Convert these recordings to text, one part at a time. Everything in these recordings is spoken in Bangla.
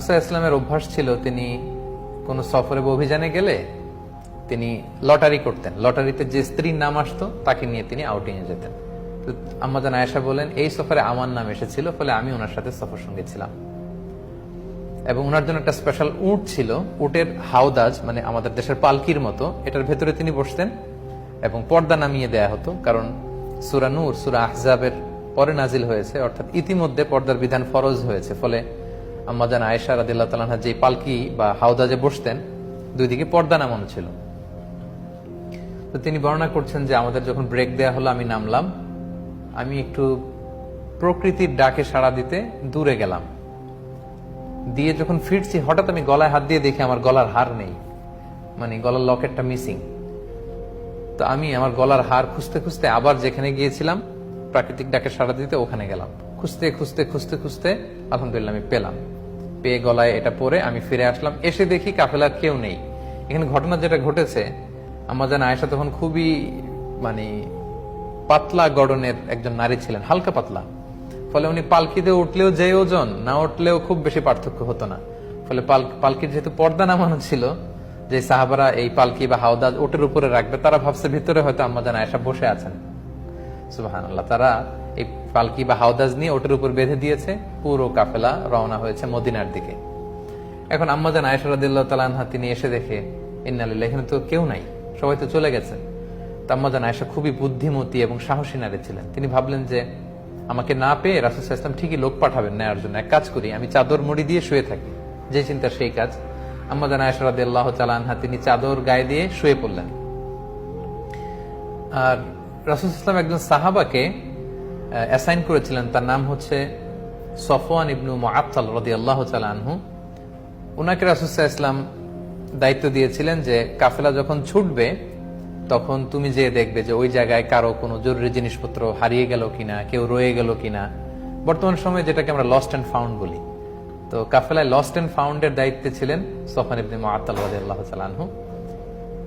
সাল্লাল্লাহু আলাইহি ওয়াসাল্লামের অভ্যাস ছিল তিনি কোন সফরে বা অভিযানে গেলে তিনি লটারি করতেন। লটারিতে যে স্ত্রীর নাম আসতো তাকে নিয়ে তিনি আউটিং এ যেতেন। তো আম্মাজান আয়েশা বলেন, এই সফরে আমার নাম এসেছিল, ফলে আমি ওনার সাথে সফর সঙ্গে ছিলাম। এবং ওনার জন্য একটা স্পেশাল উট ছিল, উটের হাওদাজ, মানে আমাদের দেশের পালকির মতো, এটার ভেতরে তিনি বসতেন এবং পর্দা নামিয়ে দেয়া হতো, কারণ সূরা নূর, সূরা আহজাবের পরে নাজিল হয়েছে, অর্থাৎ ইতিমধ্যে পর্দার বিধান ফরজ হয়েছে। ফলে আম্মাজান আয়েশা রাদিয়াল্লাহু তাআলা আনহা যে পালকি বা হাওদাজে বসতেন, দুই দিকে পর্দা নামানো ছিল। তো তিনি বর্ণনা করছেন যে আমাদের যখন ব্রেক দেয়া হলো, আমি নামলাম, আমি একটু প্রকৃতির ডাকে সাড়া দিতে দূরে গেলাম, দিয়ে যখন ফিরছি হঠাৎ আমি গলায় হাত দিয়ে দেখি আমার গলার হার নেই, মানে গলার লকেটটা মিসিং। তো আমি আমার গলার হার খুঁজতে খুঁজতে আবার যেখানে গিয়েছিলাম প্রাকৃতিক ডাকে সাড়া দিতে, ওখানে গেলাম, খুঁজতে খুঁজতে খুঁজতে খুঁজতে আলহামদুলিল্লাহ আমি পেলাম। পেয়ে গলায় এটা পরে আমি ফিরে আসলাম, এসে দেখি কাফেলার কেউ নেই। এখানে ঘটনা যেটা ঘটেছে, আম্মাজান আয়েশা তখন খুবই মানে পাতলা গড়নের একজন নারী ছিলেন, হালকা পাতলা। ফলে উনি পালকিতে উঠলেও যে ওজন, না উঠলেও খুব বেশি পার্থক্য হতো না। ফলে পালকির যেহেতু পর্দা নামানো ছিল, যে সাহাবারা এই পালকি বা হাওদাজ ওটের উপরে রাখবে, তারা ভাবছে ভিতরে হয়তো আম্মাজান আয়েশা বসে আছেন। সুবহানাল্লাহ। তারা এই পালকি বা হাওদাজ নিয়ে ওটের উপর বেঁধে দিয়েছে, পুরো কাফেলা রওনা হয়েছে মদিনার দিকে। এখন আম্মাজান আয়েশা রাদিয়াল্লাহু তাআলা আনহা তিনি এসে দেখে, ইন্না লিল্লাহি, এখানে তো কেউ নাই, সবাই তো চলে গেছে। তো আম্মাজান আয়েশা খুবই বুদ্ধিমতী এবং সাহসী নারী ছিলেন। তিনি ভাবলেন যে আমাকে না পেয়ে রাসূল সাল্লাল্লাহু আলাইহি ওয়াসাল্লাম ঠিকই লোক পাঠাবেন নেয়ার জন্য, এক কাজ করি, আমি চাদর মুড়ি দিয়ে শুয়ে থাকি। যে চিন্তা সেই কাজ। আম্মাজান আয়েশা রাদিয়াল্লাহু তাআলা আনহা তিনি চাদর গায়ে দিয়ে শুয়ে পড়লেন। আর রাসূল সাল্লাল্লাহু আলাইহি ওয়াসাল্লাম একজন সাহাবাকে অ্যাসাইন করেছিলেন, তার নাম হচ্ছে সফওয়ান ইবনু মুআত্তাল রাদিয়াল্লাহু তাআলা আনহু। উনাকে রাসূল সাল্লাল্লাহু আলাইহি ওয়াসাল্লাম দায়িত্ব দিয়েছিলেন যে কাফেলা যখন ছুটবে তখন তুমি যে দেখবে যে ওই জায়গায় কারো কোনো জরুরি জিনিসপত্র হারিয়ে গেল কিনা, কেউ রয়ে গেল কিনা, বর্তমান সময়ে যেটাকে আমরা লস্ট এন্ড ফাউন্ড বলি। তো কাফেলায় লস্ট এন্ড ফাউন্ডের দায়িত্বে ছিলেন সফওয়ান ইবনে মুআত্তাল রাদিয়াল্লাহু তাআলা আনহু।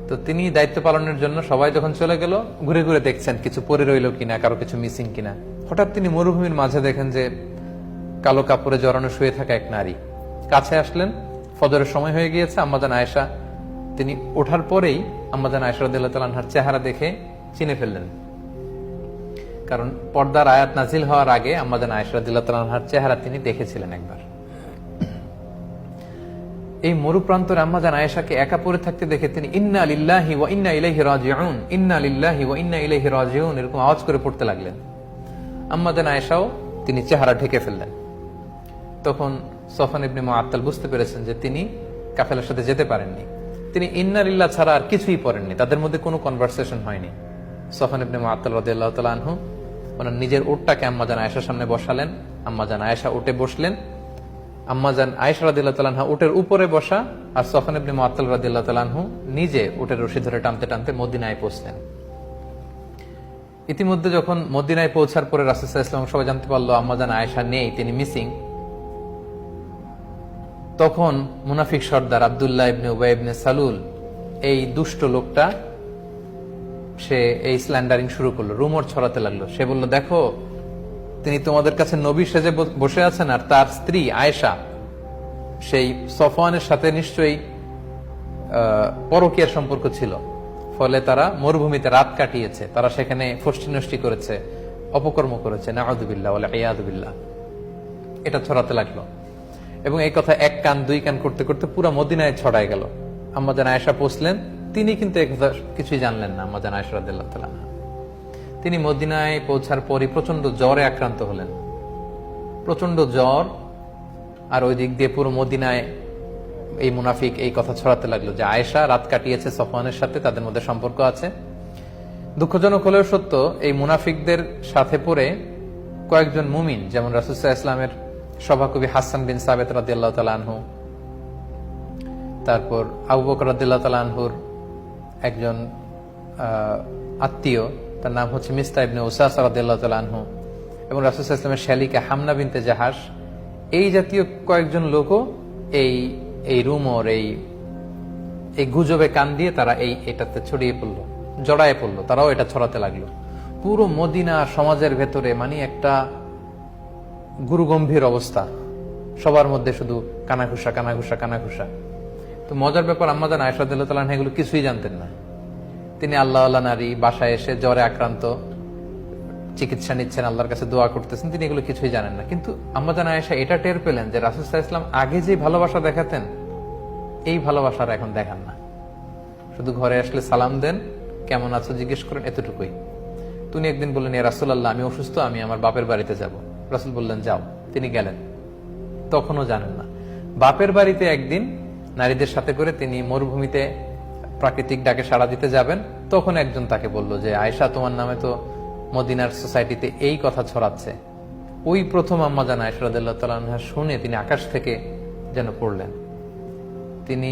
তো তিনি দায়িত্ব পালনের জন্য সবাই যখন চলে গেল, ঘুরে ঘুরে দেখছেন কিছু পড়ে রইল কিনা, কারো কিছু মিসিং কিনা। হঠাৎ তিনি মরুভূমির মাঝে দেখেন যে কালো কাপড়ে জড়ানো শুয়ে থাকা এক নারী। কাছে আসলেন, ফজরের সময় হয়ে গিয়েছে। আম্মাজান আয়েশা তিনি ওঠার পরেই আম্মাজান আয়েশা রাদিয়াল্লাহু তাআলা আনহার চেহারা দেখে চিনে ফেললেন, কারণ পর্দার আয়াত নাজিল হওয়ার আগে আম্মাজান আয়েশা রাদিয়াল্লাহু তাআলা আনহার চেহারা তিনি দেখেছিলেন একবার। এই মরুপ্রান্তরে আম্মাজান আয়েশাকে একা পড়ে থাকতে দেখে তিনি ইন্না লিল্লাহি ওয়া ইন্না ইলাইহি রাজিউন, ইন্না লিল্লাহি ওয়া ইন্না ইলাইহি রাজিউন এরকম আওয়াজ করে পড়তে লাগলেন। আম্মাজান আয়েশাও তিনি চেহারা ঢেকে ফেললেন। তখন সফওয়ান ইবনে মুআত্তাল বুঝতে পেরেছেন যে তিনি কাফেলার সাথে যেতে পারেননি। তিনি ইন্না লিল্লাহ ছাড়া আর কিছুই পড়েননি, তাদের মধ্যে কোনো কনভারসেশন হয়নি। সফওয়ান ইবনে মুআত্তাল রাদিয়াল্লাহু তাআলা আনহু ওনার নিজের উটটাকে আম্মাজান আয়েশার সামনে বসালেন। আম্মাজান আয়েশা উটে বসলেন। আম্মাজান আয়েশা রাদিয়াল্লাহু তাআলা আনহা উটের উপরে বসা, আর সফওয়ান ইবনে মুআত্তাল রাদিয়াল্লাহু তাআলা আনহু নিজে উটের রশি ধরে টানতে টানতে মদিনায় পৌঁছলেন। ইতিমধ্যে যখন মদিনায় পৌঁছার পরে রাসূল সাল্লাল্লাহু আলাইহি ওয়াসাল্লাম সবাই জানতে পারলো আম্মাজান আয়েশা নেই, তিনি মিসিং। তখন মুনাফিক সর্দার আব্দুল্লাহ ইবনে উবাই ইবনে সালুল, এই দুষ্ট লোকটা, সে এই স্ল্যান্ডারিং শুরু করলো, রুমর ছড়াতে লাগলো। সে বলল, দেখো তিনি তোমাদের কাছে নবী সেজে বসে আছেন, আর তার স্ত্রী আয়েশা সেই সফওয়ানের সাথে নিশ্চয়ই পরকীয়ার সম্পর্ক ছিল। ফলে তারা মরুভূমিতে রাত কাটিয়েছে, তারা সেখানে ফষ্টি নষ্টি করেছে, অপকর্ম করেছে, নাউযুবিল্লাহ ওয়াল ইয়াযু বিল্লাহ। এটা ছড়াতে লাগলো এবং এই কথা এক কান দুই কান করতে করতে পুরো মদিনায় ছড়ায় গেল। আম্মাজান আয়েশা পৌঁছলেন, তিনি কিন্তু এই কথা কিছুই জানলেন না। আম্মাজান আয়েশা রাদিয়াল্লাহু তাআলা আনহা তিনি মদিনায় পৌঁছার পরই প্রচন্ড জ্বরে আক্রান্ত হলেন, প্রচন্ড জ্বর। আর ওই দিক দিয়ে পুরো মদিনায় এই মুনাফিক এই কথা ছড়াতে লাগলো যে আয়েশা রাত কাটিয়েছে সফওয়ানের সাথে, তাদের মধ্যে সম্পর্ক আছে। দুঃখজনক হলেও সত্য, এই মুনাফিকদের সাথে পড়ে কয়েকজন মুমিন, যেমন রাসূল সাল্লাল্লাহু আলাইহি ওয়াসাল্লামের সভাকবি হাসান বিন সাবিত রাদিয়াল্লাহু তাআলা আনহু, তারপর আবু বকর রাদিয়াল্লাহু তাআলা আনহুর একজন আত্মীয়, তার নাম হচ্ছে মিস্তা ইবনে উসাসা রাদিয়াল্লাহু তাআলা আনহু, এবং রাসূল সাল্লাল্লাহু আলাইহি ওয়াসাল্লামের শালিকা হামনা বিনতে জাহাশ, এই জাতীয় কয়েকজন লোকও এই রুমর, এই গুজবে কান দিয়ে তারা এটাতে ছড়িয়ে পড়লো, জড়ায় পড়লো, তারাও এটা ছড়াতে লাগলো। পুরো মদিনা সমাজের ভেতরে মানে একটা গুরুগম্ভীর অবস্থা। সবার মধ্যে শুধু কানাঘুষা কানাঘুষা কানাঘুষা। তো মজার ব্যাপার, আম্মাজান আয়েশা রাদিয়াল্লাহু তাআলা এগুলো কিছুই জানতেন না। তিনি আল্লাহ আল্লাহ নারী, বাসায় এসে জ্বরে আক্রান্ত, চিকিৎসা নিচ্ছেন, আল্লাহর কাছে দোয়া করতেছেন, তিনি এগুলো কিছুই জানেন না। কিন্তু আম্মাজান আয়েশা এটা টের পেলেন যে রাসূল সাল্লাল্লাহু আলাইহি ওয়াসাল্লাম আগে যে ভালোবাসা দেখাতেন, এই ভালোবাসার এখন দেখান না। শুধু ঘরে আসলে সালাম দেন, কেমন আছো জিজ্ঞেস করেন, এতটুকুই। তিনি একদিন বললেন, ইয়া রাসূলুল্লাহ, আমি অসুস্থ, আমি আমার বাপের বাড়িতে যাব। রাসূল বললেন, যাও। তিনি গেলেন, তখনও জানেন না। বাপের বাড়িতে একদিন নারীদের সাথে করে তিনি মরুভূমিতে প্রাকৃতিক ডাকে সাড়া দিতে যাবেন, তখন একজন তাকে বলল যে আয়েশা, তোমার নামে তো মদিনার সোসাইটিতে এই কথা ছড়াচ্ছে। ওই প্রথম আম্মাজান আয়েশা রাদিয়াল্লাহু তাআলা আনহা শুনে তিনি আকাশ থেকে যেন পড়লেন। তিনি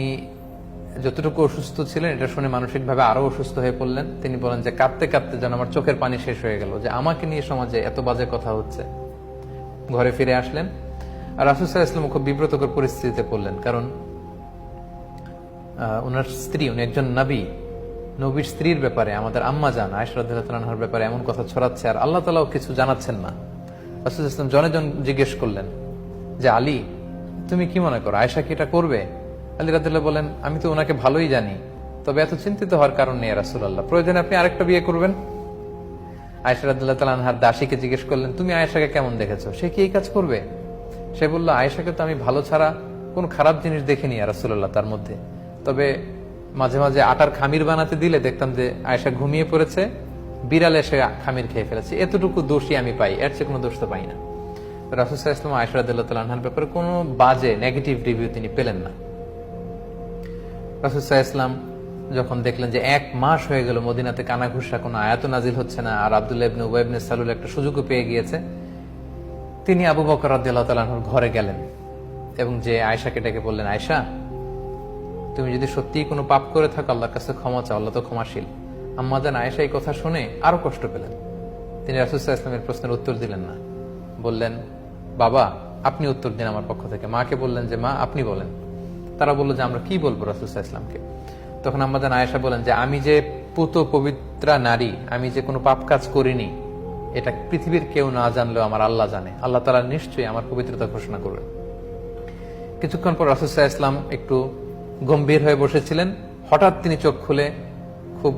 যতটুকু অসুস্থ ছিলেন এটা শুনে মানসিকভাবে আরো অসুস্থ হয়ে পড়লেন। তিনি বলেন যে কাঁদতে কাঁদতে যেন আমার চোখের পানি শেষ হয়ে গেল, যে আমাকে নিয়ে সমাজে এত বাজে কথা হচ্ছে। ঘরে ফিরে আসলেন, আর রাসূল সাল্লাল্লাহু আলাইহি ওয়াসাল্লাম খুব বিব্রতকর পরিস্থিতিতে পড়লেন, কারণ ওনার স্ত্রী, উনি একজন নবী, নবীর স্ত্রীর ব্যাপারে, আমাদের আম্মাজান আয়েশা রাদিয়াল্লাহু তাআলা আনহার ব্যাপারে এমন কথা ছড়াচ্ছে, আর আল্লাহ তাআলাও কিছু জানাচ্ছেন না। রাসূল সাল্লাল্লাহু আলাইহি ওয়াসাল্লাম জনে জন জিজ্ঞেস করলেন যে আলী, তুমি কি মনে করো, আয়েশা কি এটা করবে? আলী রাদিয়াল্লাহু বলেন, আমি তো ওনাকে ভালোই জানি, তবে এত চিন্তিত হওয়ার কারণ নেই রাসূলুল্লাহ, প্রয়োজনে আপনি আরেকটা বিয়ে করবেন। আয়েশা রাদিয়াল্লাহু তাআলা আনহার দাসীকে জিজ্ঞেস করলেন, তুমি আয়েশাকে কেমন দেখেছো, সে কি এই কাজ করবে? সে বলল, আয়েশাকে তো আমি ভালো ছাড়া কোন খারাপ জিনিস দেখিনি রাসূলুল্লাহ তার মধ্যে, তবে মাঝে মাঝে আটার খামির বানাতে দিলে দেখতাম যে আয়েশা ঘুমিয়ে পড়েছে, বিড়াল এসে খামির খেয়ে ফেলেছে, এতটুকু দোষই আমি পাই, এর চেয়ে কোনো দোষ তো পাই না। রাসূল সাল্লাল্লাহু আলাইহি ওয়াসাল্লাম আয়েশা রাদিয়াল্লাহু তাআলা আনহার ব্যাপারে কোনো বাজে নেগেটিভ রিভিউ তিনি পেলেন না। রাসূল সাল্লাল্লাহু আলাইহি ওয়াসাল্লাম যখন দেখলেন যে 1 মাস হয়ে গেল মদিনাতে কানাঘুষা, কোনো আয়াত নাজিল হচ্ছে না, আর আব্দুল্লাহ ইবনে উবাই ইবনে সালুল একটা সুযোগও পেয়ে গিয়েছে, তিনি আবু বকর রাদিয়াল্লাহু তাআলা আনহুর ঘরে গেলেন এবং যে আয়েশাকে ডেকে বললেন, আয়েশা, তুমি যদি সত্যিই কোনো পাপ করে থাকো আল্লাহর কাছে ক্ষমা চাও, আল্লাহ তো ক্ষমাশীল। আম্মাজান আয়েশা এই কথা শুনে আরো কষ্ট পেলেন। তিনি রাসূল সাল্লাল্লাহু আলাইহি ওয়াসাল্লামের প্রশ্নের উত্তর দিলেন না, বললেন, বাবা আপনি উত্তর দিন আমার পক্ষ থেকে। মাকে বললেন যে মা আপনি বলেন। তারা বলল যে আমরা কি বলবো রাসূল সাল্লাল্লাহু আলাইহি ওয়াসাল্লামকে। তখন আম্মাজান আয়েশা বলেন যে আমি যে পুত পবিত্রা নারী, আমি যে কোনো পাপ কাজ করিনি, এটা পৃথিবীর কেউ না জানলেও আমার আল্লাহ জানে, আল্লাহ তাআলা নিশ্চয়ই আমার পবিত্রতা ঘোষণা করবেন। কিছুক্ষণ পর রাসূল সাল্লাল্লাহু আলাইহি ওয়াসাল্লাম একটু গম্ভীর হয়ে বসেছিলেন, হঠাৎ তিনি চোখ খুলে খুব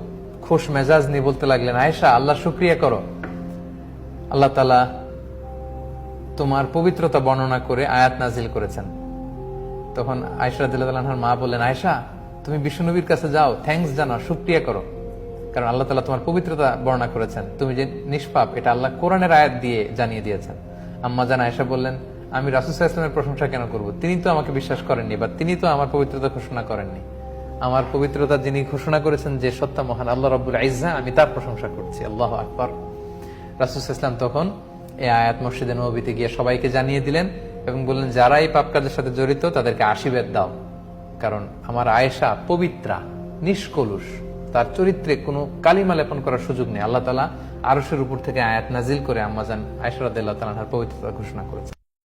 খুশ মেজাজ নিয়ে বলতে লাগলেন, আয়েশা আল্লাহর শুকরিয়া করো, আল্লাহ তাআলা তোমার পবিত্রতা বর্ণনা করে আয়াত নাজিল করেছেন। তখন আয়েশা রাদিয়াল্লাহু তাআলা আনহার মা বললেন, আয়েশা তুমি বিশ্বনবীর কাছে যাও, থ্যাঙ্কস জানাও, শুকরিয়া করো, কারণ আল্লাহ তাআলা তোমার পবিত্রতা বর্ণনা করেছেন, তুমি যে নিষ্পাপ এটা আল্লাহ কোরআনের আয়াত দিয়ে জানিয়ে দিয়েছেন। আম্মাজান আয়েশা বললেন, আমি রাসূল সাল্লাল্লাহু আলাইহি ওয়াসাল্লামের প্রশংসা কেন করব? তিনি তো আমাকে বিশ্বাস করেননি, বা তিনি তো আমার পবিত্রতা ঘোষণা করেননি। আমার পবিত্রতা যিনি ঘোষণা করেছেন যে সত্তা মহান আল্লাহ রাব্বুল ইজ্জা, আমি তার প্রশংসা করছি। আল্লাহু আকবার। রাসূল সাল্লাল্লাহু আলাইহি ওয়াসাল্লাম তখন এই আয়াত মসজিদে নববীতে গিয়ে সবাইকে জানিয়ে দিলেন এবং বললেন, যারা এই পাপ কাজের সাথে জড়িত তাদেরকে আশীর্বাদ দাও, কারণ আমার আয়েশা পবিত্রা, নিষ্কলুষ, তার চরিত্রে কোনো কালিমা লেপন করার সুযোগ নেই। আল্লাহ তাআলা আরশের উপর থেকে আয়াত নাজিল করে আম্মাজান আয়েশা রাদিয়াল্লাহু তাআলা আনহার পবিত্রতা ঘোষণা করেছেন।